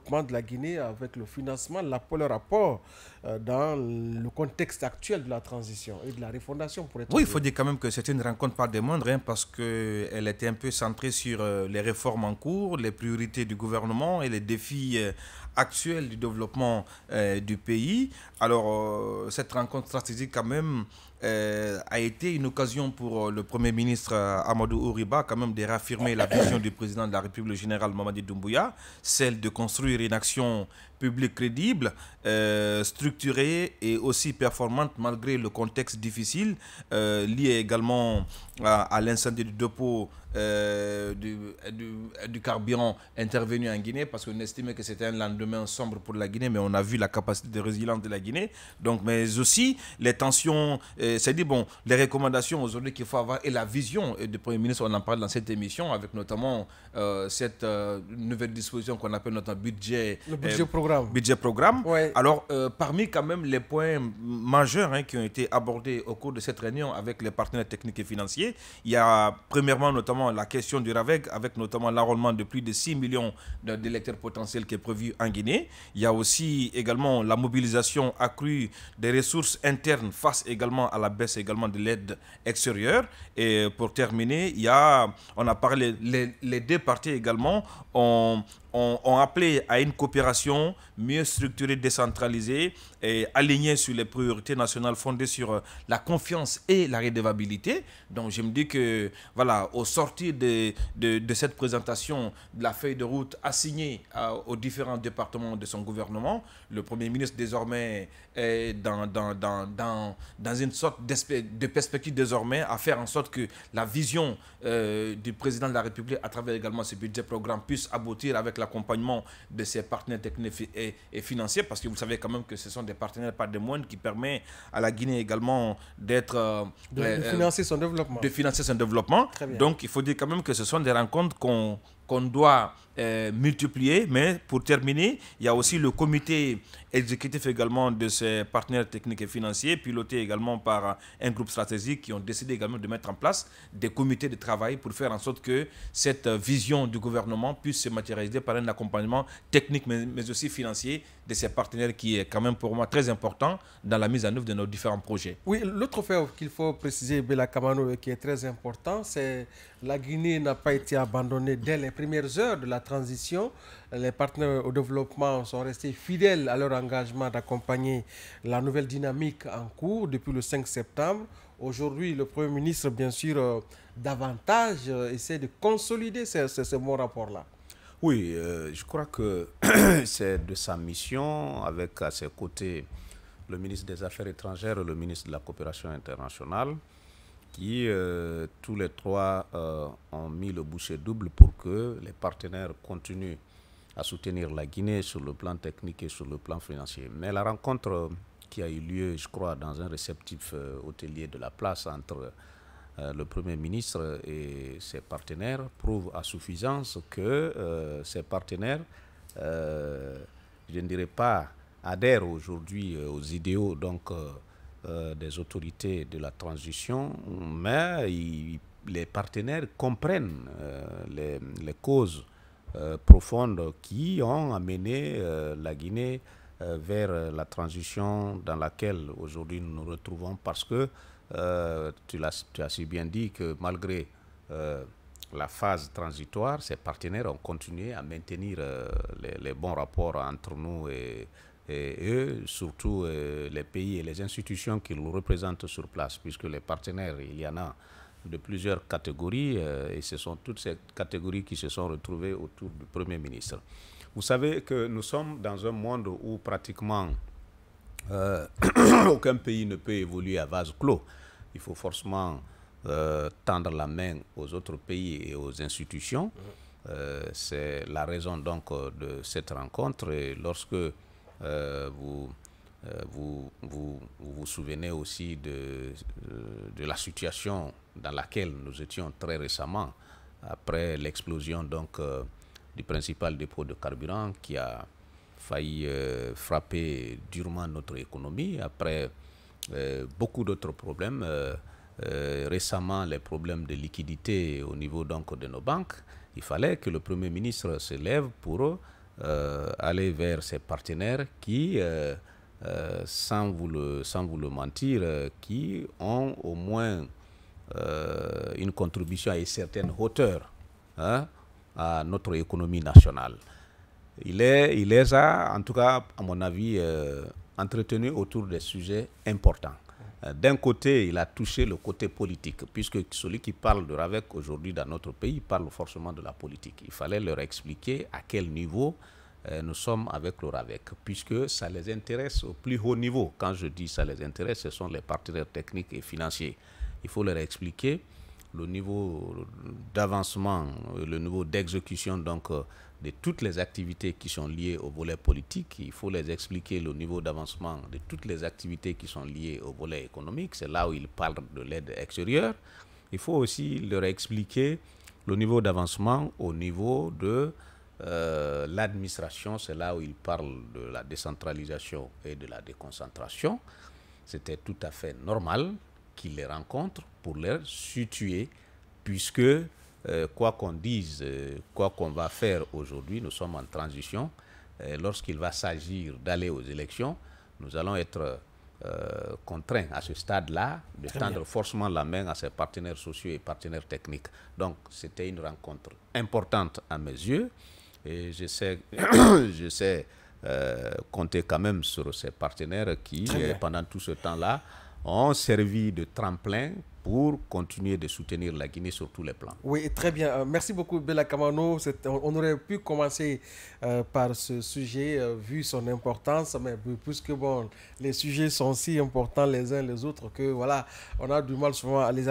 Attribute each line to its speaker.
Speaker 1: développement de la Guinée avec le financement, le rapport dans le contexte actuel de la transition et de la refondation pour être
Speaker 2: Oui, il faut
Speaker 1: honnête.
Speaker 2: dire quand même que c'était une rencontre pas des moindres, hein, parce qu'elle était un peu centrée sur les réformes en cours, les priorités du gouvernement et les défis actuels du développement du pays. Alors, cette rencontre stratégique quand même a été une occasion pour le Premier ministre Amadou Ouriba quand même de réaffirmer la vision du président de la République, le général Mamadi Doumbouya, celle de construire une action publique crédible, structurée et aussi performante malgré le contexte difficile lié également à l'incendie du dépôt du carburant intervenu en Guinée, parce qu'on estimait que c'était un lendemain sombre pour la Guinée, mais on a vu la capacité de résilience de la Guinée. Donc, mais aussi les tensions, c'est dit, bon, les recommandations aujourd'hui qu'il faut avoir et la vision du Premier ministre, on en parle dans cette émission, avec notamment cette nouvelle disposition qu'on appelle notre budget,
Speaker 1: Le budget programme.
Speaker 2: budget programme.
Speaker 1: Ouais.
Speaker 2: Alors, parmi quand même les points majeurs, hein, qui ont été abordés au cours de cette réunion avec les partenaires techniques et financiers, il y a premièrement notamment la question du RAVEC, avec notamment l'enrôlement de plus de 6 millions d'électeurs potentiels qui est prévu en Guinée. Il y a aussi également la mobilisation accrue des ressources internes face également à la baisse également de l'aide extérieure. Et pour terminer, on a parlé, les deux parties également ont appelé à une coopération mieux structurée, décentralisée et alignée sur les priorités nationales fondées sur la confiance et la redevabilité. Donc je me dis que voilà, au sortir de cette présentation de la feuille de route assignée aux différents départements de son gouvernement, le Premier ministre désormais est dans une sorte de perspective désormais à faire en sorte que la vision du président de la République à travers également ce budget programme puisse aboutir avec l'accompagnement de ses partenaires techniques et financiers, parce que vous savez quand même que ce sont des partenaires pas des moindres qui permettent à la Guinée également
Speaker 1: de financer son développement.
Speaker 2: De financer son développement.
Speaker 1: Très bien.
Speaker 2: Donc il faut dire quand même que ce sont des rencontres qu'on doit multiplier. Mais pour terminer, il y a aussi le comité exécutif également de ces partenaires techniques et financiers, piloté également par un groupe stratégique, qui ont décidé également de mettre en place des comités de travail pour faire en sorte que cette vision du gouvernement puisse se matérialiser par un accompagnement technique mais aussi financier de ces partenaires, qui est quand même pour moi très important dans la mise en œuvre de nos différents projets.
Speaker 1: Oui, l'autre fait qu'il faut préciser, Bella Kamano, qui est très important, c'est la Guinée n'a pas été abandonnée dès les premières heures de la transition. Les partenaires au développement sont restés fidèles à leur engagement d'accompagner la nouvelle dynamique en cours depuis le 5 septembre. Aujourd'hui, le Premier ministre, bien sûr, davantage essaie de consolider ce bon rapport-là.
Speaker 3: Oui, je crois que c'est de sa mission, avec à ses côtés le ministre des Affaires étrangères et le ministre de la Coopération internationale, qui tous les trois ont mis le bouchée double pour que les partenaires continuent à soutenir la Guinée sur le plan technique et sur le plan financier. Mais la rencontre qui a eu lieu, je crois, dans un réceptif hôtelier de la place entre le Premier ministre et ses partenaires prouve à suffisance que ces partenaires, je ne dirais pas, adhèrent aujourd'hui aux idéaux des autorités de la transition, mais les partenaires comprennent les causes profondes qui ont amené la Guinée vers la transition dans laquelle aujourd'hui nous nous retrouvons, parce que tu as si bien dit que malgré la phase transitoire, ces partenaires ont continué à maintenir les bons rapports entre nous et eux, surtout les pays et les institutions qu'ils représentent sur place, puisque les partenaires, il y en a de plusieurs catégories et ce sont toutes ces catégories qui se sont retrouvées autour du Premier ministre. Vous savez que nous sommes dans un monde où pratiquement aucun pays ne peut évoluer à vase clos. Il faut forcément tendre la main aux autres pays et aux institutions. C'est la raison donc de cette rencontre. Et lorsque vous vous souvenez aussi de la situation dans laquelle nous étions très récemment, après l'explosion donc du principal dépôt de carburant qui a failli frapper durement notre économie, après beaucoup d'autres problèmes, récemment les problèmes de liquidité au niveau donc de nos banques. Il fallait que le Premier ministre se lève pour aller vers ses partenaires qui, sans vous le mentir, qui ont au moins une contribution à une certaine hauteur, hein, à notre économie nationale. Il les a, en tout cas, à mon avis, entretenus autour des sujets importants. D'un côté, il a touché le côté politique, puisque celui qui parle de RAVEC aujourd'hui dans notre pays parle forcément de la politique. Il fallait leur expliquer à quel niveau nous sommes avec le RAVEC, puisque ça les intéresse au plus haut niveau. Quand je dis ça les intéresse, ce sont les partenaires techniques et financiers. Il faut leur expliquer le niveau d'avancement, le niveau d'exécution donc de toutes les activités qui sont liées au volet politique. Il faut les expliquer le niveau d'avancement de toutes les activités qui sont liées au volet économique. C'est là où ils parlent de l'aide extérieure. Il faut aussi leur expliquer le niveau d'avancement au niveau de l'administration. C'est là où ils parlent de la décentralisation et de la déconcentration. C'était tout à fait normal qu'ils les rencontrent pour les situer, puisque quoi qu'on dise, quoi qu'on va faire aujourd'hui, nous sommes en transition. Lorsqu'il va s'agir d'aller aux élections, nous allons être contraints à ce stade-là de tendre forcément la main à ses partenaires sociaux et partenaires techniques. Donc c'était une rencontre importante à mes yeux et je sais compter quand même sur ces partenaires qui, pendant tout ce temps-là, ont servi de tremplin pour continuer de soutenir la Guinée sur tous les plans.
Speaker 1: Oui, très bien. Merci beaucoup, Bella Kamano. On aurait pu commencer par ce sujet, vu son importance, mais puisque bon, les sujets sont si importants les uns les autres que voilà, on a du mal souvent à les